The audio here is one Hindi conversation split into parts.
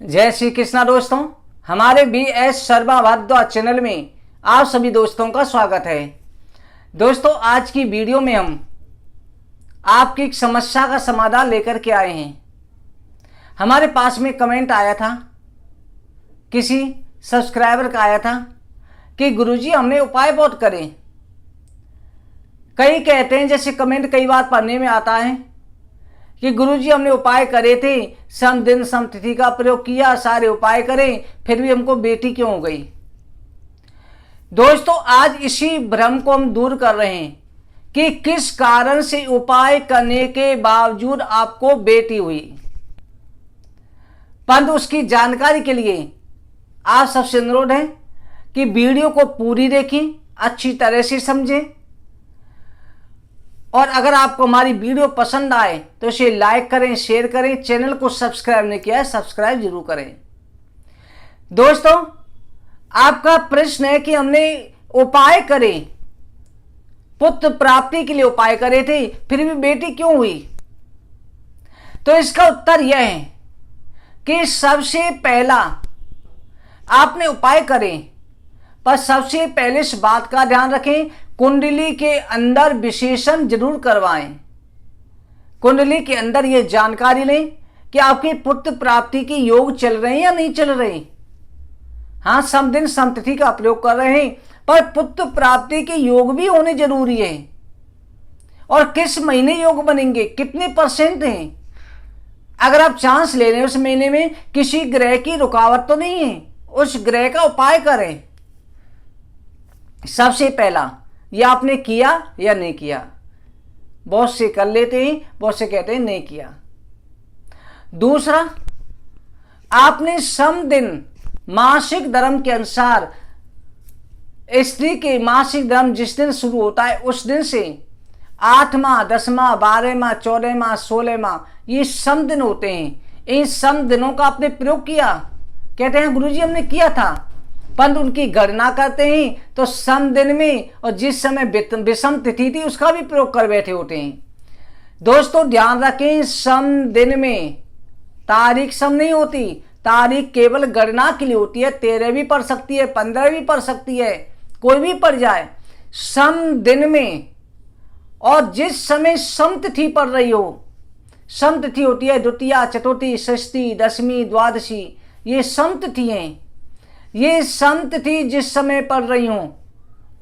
जय श्री कृष्णा दोस्तों, हमारे BS शर्मा भारद्वाज चैनल में आप सभी दोस्तों का स्वागत है। दोस्तों, आज की वीडियो में हम आपकी एक समस्या का समाधान लेकर के आए हैं। हमारे पास में कमेंट आया था, किसी सब्सक्राइबर का आया था कि गुरुजी हमने उपाय बहुत करे। कई कहते हैं, जैसे कमेंट कई बार पढ़ने में आता है कि गुरुजी हमने उपाय करे थे, सम दिन सम तिथि का प्रयोग किया, सारे उपाय करें, फिर भी हमको बेटी क्यों हो गई। दोस्तों, आज इसी भ्रम को हम दूर कर रहे हैं कि किस कारण से उपाय करने के बावजूद आपको बेटी हुई। परंतु उसकी जानकारी के लिए आप सबसे अनुरोध है कि वीडियो को पूरी देखें, अच्छी तरह से समझें, और अगर आपको हमारी वीडियो पसंद आए तो इसे लाइक करें, शेयर करें। चैनल को सब्सक्राइब नहीं किया है, सब्सक्राइब जरूर करें। दोस्तों, आपका प्रश्न है कि हमने उपाय करे, पुत्र प्राप्ति के लिए उपाय करे थे, फिर भी बेटी क्यों हुई। तो इसका उत्तर यह है कि सबसे पहला आपने उपाय करें, पर सबसे पहले इस बात का ध्यान रखें, कुंडली के अंदर विशेषण जरूर करवाएं। कुंडली के अंदर यह जानकारी लें कि आपके पुत्र प्राप्ति के योग चल रहे हैं या नहीं चल रहे। हाँ, सम दिन सम तिथि का प्रयोग कर रहे हैं, पर पुत्र प्राप्ति के योग भी होने जरूरी है। और किस महीने योग बनेंगे, कितने % हैं। अगर आप चांस ले रहे हैं उस महीने में किसी ग्रह की रुकावट तो नहीं है, उस ग्रह का उपाय करें। सबसे पहला, यह आपने किया या नहीं किया। बहुत से कर लेते हैं, बहुत से कहते हैं नहीं किया। दूसरा, आपने सम दिन मासिक धर्म के अनुसार स्त्री के मासिक धर्म जिस दिन शुरू होता है उस दिन से 8वां, 10वां, 12वां, 14वां, 16वां, ये सम दिन होते हैं। इन सम दिनों का आपने प्रयोग किया। कहते हैं गुरुजी हमने किया था, परंतु उनकी गणना करते हैं तो सम दिन में और जिस समय विषम तिथि थी उसका भी प्रयोग कर बैठे होते हैं। दोस्तों, ध्यान रखें, सम दिन में तारीख सम नहीं होती, तारीख केवल गणना के लिए होती है। 13 भी पड़ सकती है, 15 भी पड़ सकती है, कोई भी पड़ जाए। सम दिन में और जिस समय सम तिथि पड़ रही हो, सम तिथि होती है द्वितीया, चतुर्थी, षष्ठी, दशमी, द्वादशी, ये सम तिथि हैं। ये सम तिथि जिस समय पड़ रही हो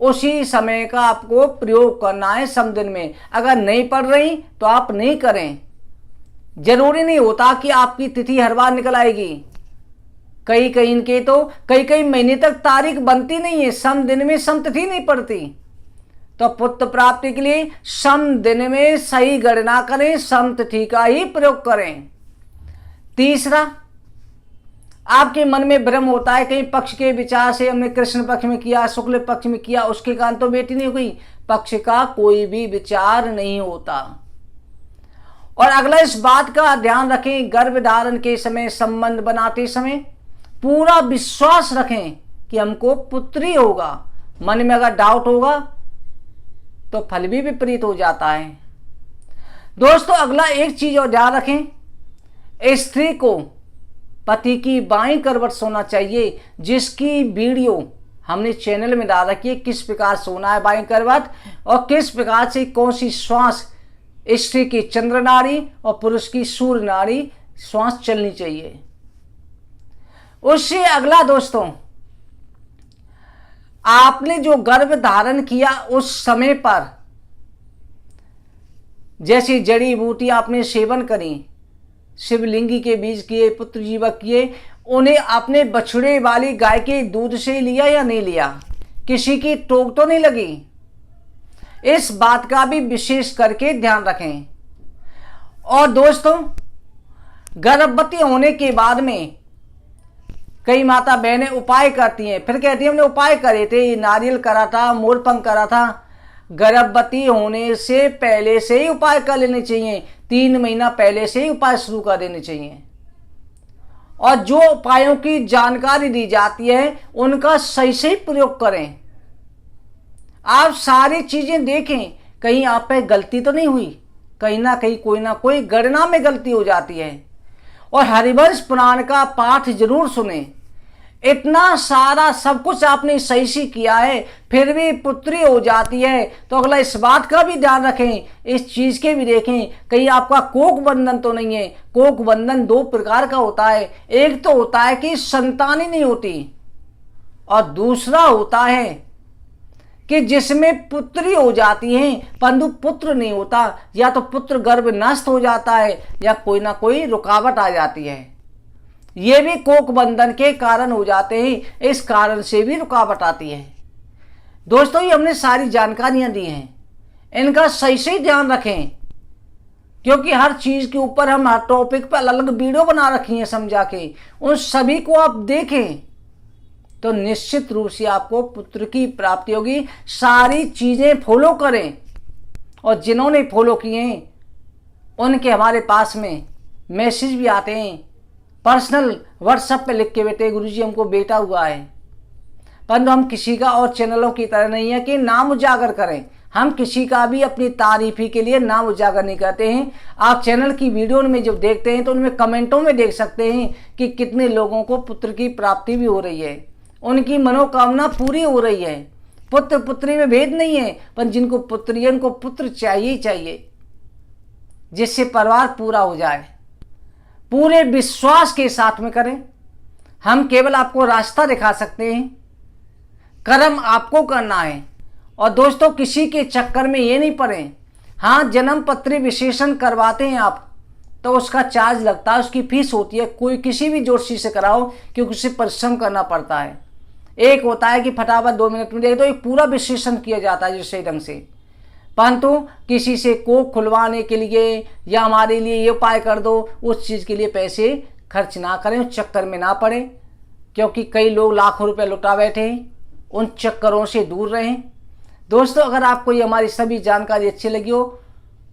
उसी समय का आपको प्रयोग करना है सम दिन में। अगर नहीं पड़ रही तो आप नहीं करें। जरूरी नहीं होता कि आपकी तिथि हर बार निकल आएगी। कई कई इनके तो कई महीने तक तारीख बनती नहीं है, सम दिन में सम तिथि नहीं पड़ती। तो पुत्र प्राप्ति के लिए सम दिन में सही गणना करें, सम तिथि का ही प्रयोग करें। तीसरा, आपके मन में भ्रम होता है कहीं पक्ष के विचार से हमने कृष्ण पक्ष में किया, शुक्ल पक्ष में किया, उसके कारण तो बेटी नहीं हुई। पक्ष का कोई भी विचार नहीं होता। और अगला, इस बात का ध्यान रखें, गर्भ धारण के समय, संबंध बनाते समय पूरा विश्वास रखें कि हमको पुत्री होगा। मन में अगर डाउट होगा तो फल भी विपरीत हो जाता है। दोस्तों, अगला एक चीज और ध्यान रखें, स्त्री को पति की बाईं करवट सोना चाहिए, जिसकी वीडियो हमने चैनल में डाल रखी है, किस प्रकार सोना है बाईं करवट और किस प्रकार से कौन सी श्वास स्त्री की चंद्र नाड़ी और पुरुष की सूर्य नाड़ी श्वास चलनी चाहिए। उससे अगला, दोस्तों, आपने जो गर्भ धारण किया उस समय पर जैसी जड़ी बूटी आपने सेवन करी, शिवलिंगी के बीज किए, पुत्र जीवक किए, उन्हें आपने बछड़े वाली गाय के दूध से लिया या नहीं लिया, किसी की टोक तो नहीं लगी। इस बात का भी विशेष करके ध्यान रखें। और दोस्तों, गर्भवती होने के बाद में कई माता बहनें उपाय करती हैं, फिर कहती हैं हमने उपाय करे थे, नारियल करा था, मोरपंख करा था। गर्भवती होने से पहले से ही उपाय कर लेने चाहिए, 3 महीना पहले से ही उपाय शुरू कर देने चाहिए। और जो उपायों की जानकारी दी जाती है उनका सही से ही प्रयोग करें। आप सारी चीजें देखें, कहीं आप पे गलती तो नहीं हुई। कहीं ना कहीं कोई ना कोई गणना में गलती हो जाती है। और हरिवंश पुराण का पाठ जरूर सुने। इतना सारा सब कुछ आपने सही से किया है, फिर भी पुत्री हो जाती है, तो अगला इस बात का भी ध्यान रखें, इस चीज के भी देखें कहीं आपका कोख बंधन तो नहीं है। कोख बंधन दो प्रकार का होता है, एक तो होता है कि संतान ही नहीं होती, और दूसरा होता है कि जिसमें पुत्री हो जाती है परंतु पुत्र नहीं होता, या तो पुत्र गर्भ नष्ट हो जाता है या कोई ना कोई रुकावट आ जाती है। ये भी कोख बंधन के कारण हो जाते हैं, इस कारण से भी रुकावट आती है। दोस्तों, ये हमने सारी जानकारियां दी हैं, इनका सही से ध्यान रखें, क्योंकि हर चीज के ऊपर हम हर टॉपिक पर अलग अलग वीडियो बना रखी हैं समझा के, उन सभी को आप देखें तो निश्चित रूप से आपको पुत्र की प्राप्ति होगी। सारी चीजें फॉलो करें, और जिन्होंने फॉलो किए हैं उनके हमारे पास में मैसेज भी आते हैं, पर्सनल व्हाट्सएप पे लिख के बेटे गुरुजी हमको बेटा हुआ है। परंतु हम किसी का और चैनलों की तरह नहीं है कि नाम उजागर करें, हम किसी का भी अपनी तारीफी के लिए नाम उजागर नहीं करते हैं। आप चैनल की वीडियो में जब देखते हैं तो उनमें कमेंटों में देख सकते हैं कि कितने लोगों को पुत्र की प्राप्ति भी हो रही है, उनकी मनोकामना पूरी हो रही है। पुत्र पुत्री में भेद नहीं है, पर जिनको पुत्री है उनको पुत्र चाहिए ही चाहिए, जिससे परिवार पूरा हो जाए। पूरे विश्वास के साथ में करें, हम केवल आपको रास्ता दिखा सकते हैं, कर्म आपको करना है। और दोस्तों, किसी के चक्कर में ये नहीं पड़े। हाँ, जन्म पत्री विशेषण करवाते हैं आप तो उसका चार्ज लगता है, उसकी फीस होती है। कोई किसी भी ज्योतिषी से कराओ, क्योंकि उसे परिश्रम करना पड़ता है। एक होता है कि फटाफट 2 मिनट में देख, तो एक पूरा विश्लेषण किया जाता है जिससे ढंग से। परंतु किसी से कोख खुलवाने के लिए या हमारे लिए ये उपाय कर दो, उस चीज़ के लिए पैसे खर्च ना करें, उस चक्कर में ना पड़े, क्योंकि कई लोग लाखों रुपए लुटा बैठे हैं। उन चक्करों से दूर रहें। दोस्तों, अगर आपको ये हमारी सभी जानकारी अच्छी लगी हो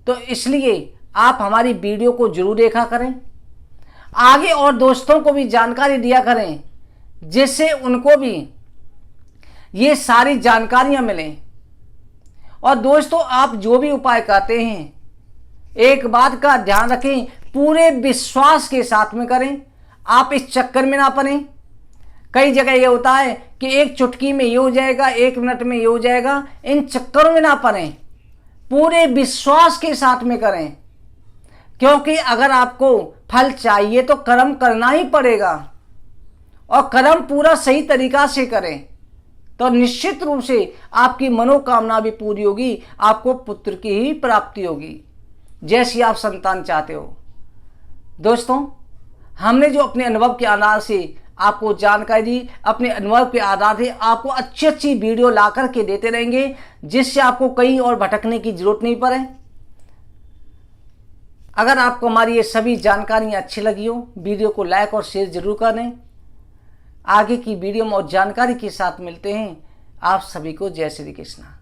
तो इसलिए आप हमारी वीडियो को जरूर देखा करें, आगे और दोस्तों को भी जानकारी दिया करें, जिससे उनको भी ये सारी जानकारियां मिलें। और दोस्तों, आप जो भी उपाय करते हैं एक बात का ध्यान रखें, पूरे विश्वास के साथ में करें, आप इस चक्कर में ना पड़ें। कई जगह ये होता है कि एक चुटकी में ये हो जाएगा, 1 मिनट में ये हो जाएगा, इन चक्करों में ना पड़ें, पूरे विश्वास के साथ में करें। क्योंकि अगर आपको फल चाहिए तो कर्म करना ही पड़ेगा, और कर्म पूरा सही तरीका से करें तो निश्चित रूप से आपकी मनोकामना भी पूरी होगी, आपको पुत्र की ही प्राप्ति होगी जैसी आप संतान चाहते हो। दोस्तों, हमने जो अपने अनुभव के आधार से आपको जानकारी दी, अपने अनुभव के आधार से आपको अच्छी अच्छी वीडियो ला करके देते रहेंगे, जिससे आपको कहीं और भटकने की जरूरत नहीं पड़े। अगर आपको हमारी ये सभी जानकारियाँ अच्छी लगी हो, वीडियो को लाइक और शेयर जरूर करें। आगे की वीडियो में और जानकारी के साथ मिलते हैं। आप सभी को जय श्री कृष्णा।